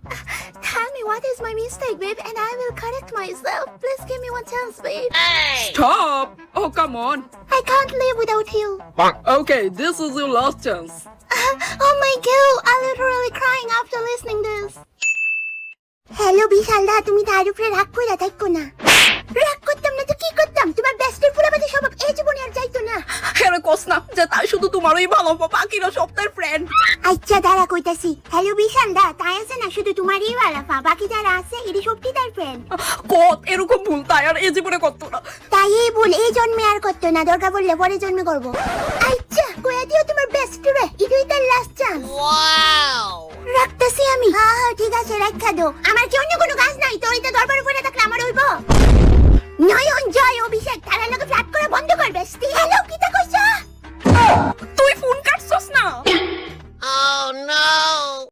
Tell me what is my mistake, babe, and I will correct myself. Please give me one chance, babe. Stop! Oh, come on. I can't live without you. Okay, this is your last chance. Oh my god, I'm literally crying after listening this. Hello বিশালদা, তুমি তার উপরে রাগ কইরা থাকো না। রাগ করতাম না তো কি করতাম? তোমার বেস্টের ফুলাবাজি স্বভাব এই জীবনে আর যাইতো না। হেরে কস না যে তাই শুধু তোমারই ভালো বাকিরা সব তার ফ্রেন্ড। আচ্ছা দাঁড়া কইতাছি। হ্যালো বিশালদা, তাই আছে না শুধু তোমারই ভালাফা, বাকি যারা আছে এটি সবটি তার ফ্রেন্ড। কত এরকম ভুল তাই আর এই জীবনে করতো না। তাই এই ভুল এই জন্মে আর করতো না, দরকার পড়লে পরে জন্মে করবো। আচ্ছা কইয়া দিও তোমার বেস্ট রে, এটাই তার লাস্ট চান্স। ওয়াও, রাখতেছি আমি। হ্যাঁ ঠিক আছে, রাখা দাও। আমার কি অন্য কোনো কাজ নাই? তোর এটা দরবার উপরে থাকলে আমার হইব? নয়ন জয় অভিষেক তারা লোকে ফ্ল্যাট করে বন্ধ করবে। হ্যালো কি তা কইছ? তুই ফোন কাটছস না? Oh no!